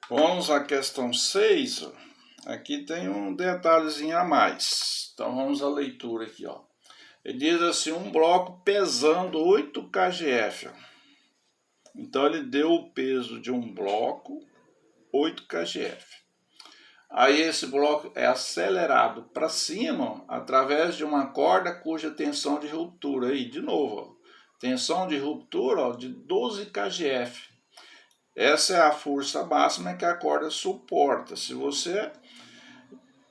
Vamos à questão 6. Aqui tem um detalhezinho a mais. Então vamos à leitura aqui, ó. Ele diz assim, um bloco pesando 8 kgf. Então ele deu o peso de um bloco, 8 kgf. Aí esse bloco é acelerado para cima através de uma corda cuja tensão de ruptura, aí de novo, ó, tensão de ruptura, ó, de 12 kgf. Essa é a força máxima que a corda suporta. Se você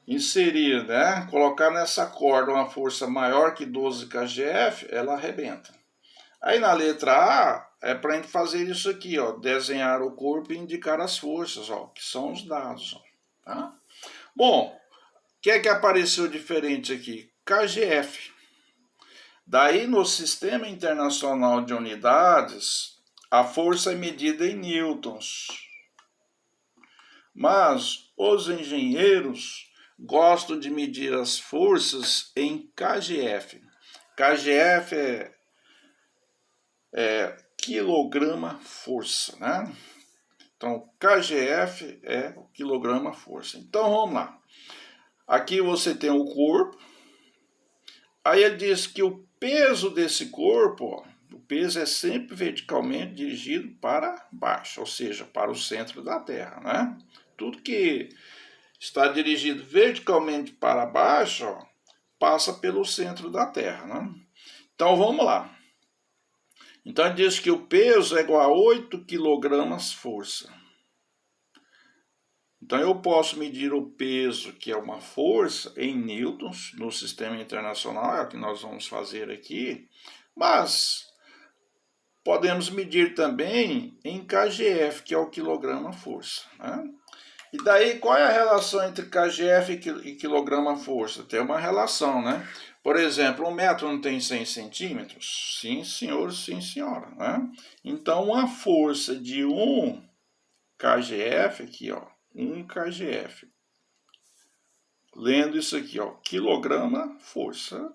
inserir, né, colocar nessa corda uma força maior que 12 kgf, ela arrebenta. Aí na letra A é para a gente fazer isso aqui, ó, desenhar o corpo e indicar as forças, ó, que são os dados. Ó, tá? Bom, o que é que apareceu diferente aqui? kgf. Daí no Sistema Internacional de Unidades, a força é medida em newtons. Mas os engenheiros gostam de medir as forças em kgf. kgf é quilograma-força, né? Então, kgf é o quilograma-força. Então, vamos lá. Aqui você tem o corpo. Aí ele diz que o peso desse corpo, ó, o peso é sempre verticalmente dirigido para baixo, ou seja, para o centro da Terra, né? Tudo que está dirigido verticalmente para baixo, ó, passa pelo centro da Terra, né? Então vamos lá. Então ele diz que o peso é igual a 8 kg força. Então eu posso medir o peso, que é uma força, em newtons, no sistema internacional, é o que nós vamos fazer aqui, mas podemos medir também em kgf, que é o quilograma-força, né? E daí, qual é a relação entre kgf e quilograma-força? Tem uma relação, né? Por exemplo, 1 metro não tem 100 centímetros? Sim, senhor, sim, senhora, né? Então, uma força de 1 kgf, aqui, ó, 1 kgf. Lendo isso aqui, ó, quilograma-força.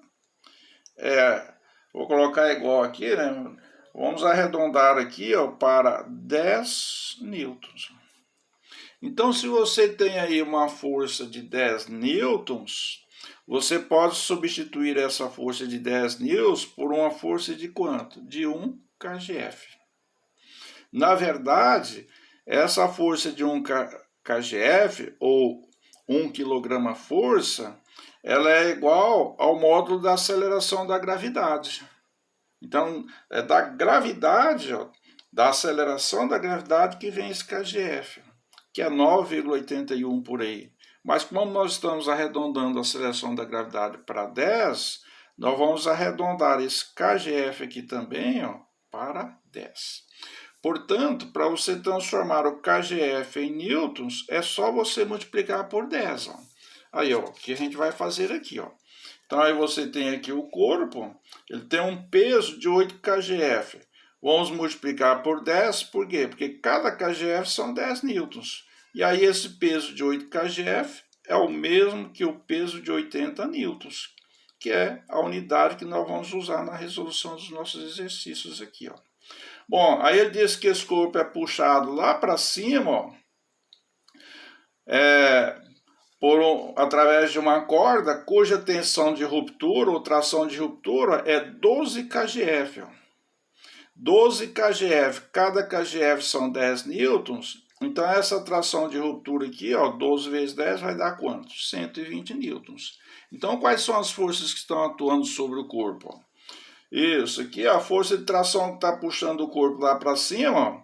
Vou colocar igual aqui, né? Vamos arredondar aqui, ó, para 10 newtons. Então, se você tem aí uma força de 10 newtons, você pode substituir essa força de 10 newtons por uma força de quanto? De 1 kgf. Na verdade, essa força de 1 kgf, ou 1 quilograma-força, ela é igual ao módulo da aceleração da gravidade. Então, é da gravidade, ó, da aceleração da gravidade que vem esse kgf, que é 9,81 por aí. Mas como nós estamos arredondando a aceleração da gravidade para 10, nós vamos arredondar esse kgf aqui também, ó, para 10. Portanto, para você transformar o kgf em newtons, é só você multiplicar por 10. Ó. Aí, ó, o que a gente vai fazer aqui, ó. Então, aí você tem aqui o corpo, ele tem um peso de 8 kgf. Vamos multiplicar por 10, por quê? Porque cada kgf são 10 newtons. E aí esse peso de 8 kgf é o mesmo que o peso de 80 newtons, que é a unidade que nós vamos usar na resolução dos nossos exercícios aqui, ó. Bom, aí ele diz que esse corpo é puxado lá para cima, ó, através de uma corda cuja tensão de ruptura ou tração de ruptura é 12 kgf. Ó. 12 kgf, cada kgf são 10 newtons, então essa tração de ruptura aqui, ó, 12 vezes 10 vai dar quanto? 120 newtons. Então quais são as forças que estão atuando sobre o corpo? Ó? Isso, aqui a força de tração que está puxando o corpo lá para cima, ó,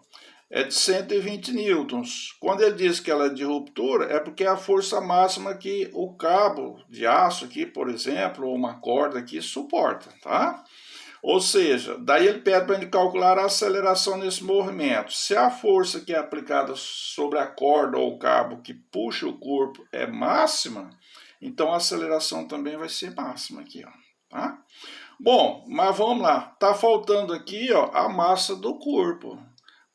é de 120 newtons. Quando ele diz que ela é de ruptura, é porque é a força máxima que o cabo de aço aqui, por exemplo, ou uma corda aqui suporta, tá? Ou seja, daí ele pede para a gente calcular a aceleração nesse movimento. Se a força que é aplicada sobre a corda ou o cabo que puxa o corpo é máxima, então a aceleração também vai ser máxima aqui, ó, tá? Bom, mas vamos lá. Tá faltando aqui, ó, a massa do corpo.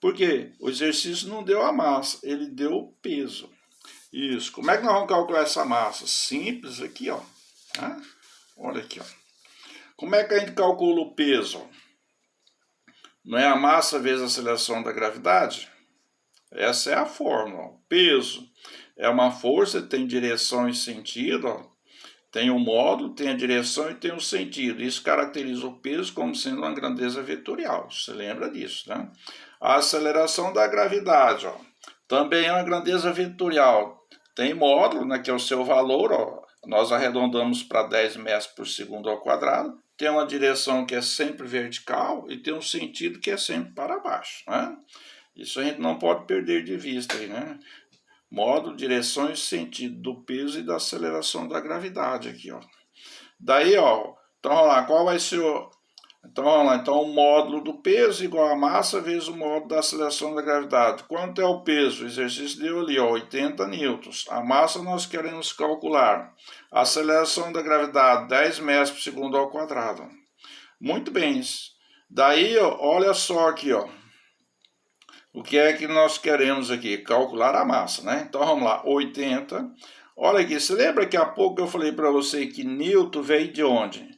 Por quê? O exercício não deu a massa, ele deu o peso. Isso. Como é que nós vamos calcular essa massa? Simples aqui, ó. Tá? Olha aqui, ó. Como é que a gente calcula o peso? Não é a massa vezes a aceleração da gravidade? Essa é a fórmula. Ó. Peso é uma força, tem direção e sentido, ó. Tem o módulo, tem a direção e tem o sentido. Isso caracteriza o peso como sendo uma grandeza vetorial. Você lembra disso, né? A aceleração da gravidade, ó, também é uma grandeza vetorial. Tem módulo, né, que é o seu valor, ó, nós arredondamos para 10 metros por segundo ao quadrado. Tem uma direção que é sempre vertical e tem um sentido que é sempre para baixo, né? Isso a gente não pode perder de vista aí, né? Módulo, direção e sentido do peso e da aceleração da gravidade aqui, ó. Daí, ó, então vamos lá, qual vai ser o... Então vamos lá, então o módulo do peso igual a massa vezes o módulo da aceleração da gravidade. Quanto é o peso? O exercício deu ali, ó, 80 newtons. A massa nós queremos calcular. A aceleração da gravidade, 10 metros por segundo ao quadrado. Muito bem. Daí, ó, olha só aqui, ó. O que é que nós queremos aqui? Calcular a massa, né? Então vamos lá, 80. Olha aqui, você lembra que há pouco eu falei para você que Newton veio de onde?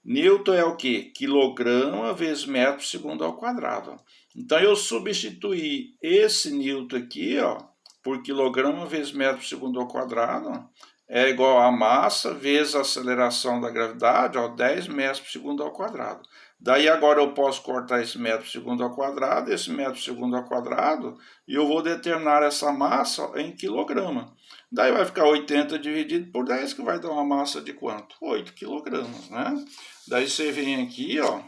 Newton é o quê? Quilograma vezes metro por segundo ao quadrado. Então eu substituí esse Newton aqui, ó, por quilograma vezes metro por segundo ao quadrado, ó, é igual a massa vezes a aceleração da gravidade, ó, 10 metros por segundo ao quadrado. Daí agora eu posso cortar esse metro por segundo ao quadrado, esse metro por segundo ao quadrado, e eu vou determinar essa massa, ó, em quilograma. Daí vai ficar 80 dividido por 10, que vai dar uma massa de quanto? 8 quilogramas, né? Daí você vem aqui, ó,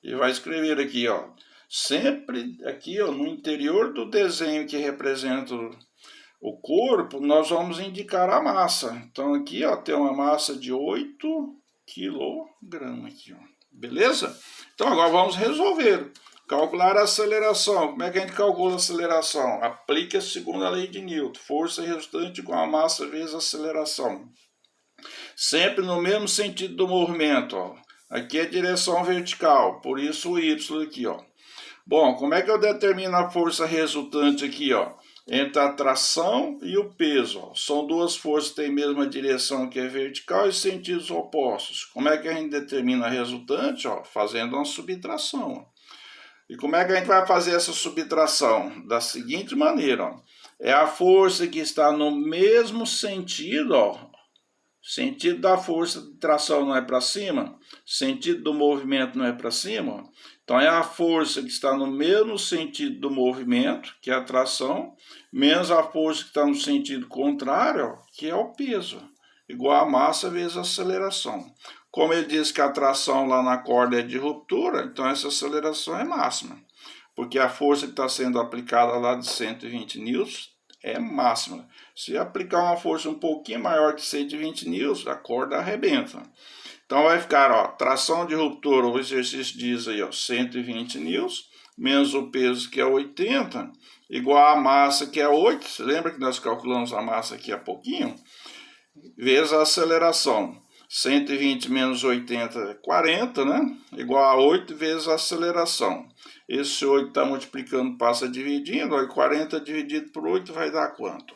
e vai escrever aqui, ó, sempre aqui, ó, no interior do desenho que representa o corpo, nós vamos indicar a massa. Então aqui, ó, tem uma massa de 8 kg aqui, ó. Beleza? Então agora vamos resolver. Calcular a aceleração. Como é que a gente calcula a aceleração? Aplique a segunda lei de Newton. Força resultante igual a massa vezes a aceleração. Sempre no mesmo sentido do movimento, ó. Aqui é direção vertical, por isso o Y aqui, ó. Bom, como é que eu determino a força resultante aqui, ó? Entre a tração e o peso, ó. São duas forças que têm a mesma direção, que é vertical, e sentidos opostos. Como é que a gente determina a resultante? Ó? Fazendo uma subtração. Ó. E como é que a gente vai fazer essa subtração? Da seguinte maneira, ó. É a força que está no mesmo sentido, ó. Sentido da força de tração não é para cima, sentido do movimento não é para cima. Então é a força que está no mesmo sentido do movimento, que é a tração, menos a força que está no sentido contrário, que é o peso, igual a massa vezes a aceleração. Como ele diz que a tração lá na corda é de ruptura, então essa aceleração é máxima, porque a força que está sendo aplicada lá de 120 newtons é máxima. Se aplicar uma força um pouquinho maior que 120 newtons, a corda arrebenta. Então vai ficar, ó, tração de ruptura, o exercício diz aí, ó, 120 newtons, menos o peso que é 80, igual a massa que é 8, você lembra que nós calculamos a massa aqui há pouquinho? Vezes a aceleração. 120 menos 80 é 40, né? Igual a 8 vezes a aceleração. Esse 8 está multiplicando, passa dividindo, aí 40 dividido por 8 vai dar quanto?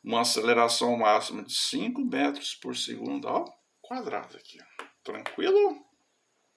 Uma aceleração máxima de 5 metros por segundo ao quadrado aqui. Tranquilo?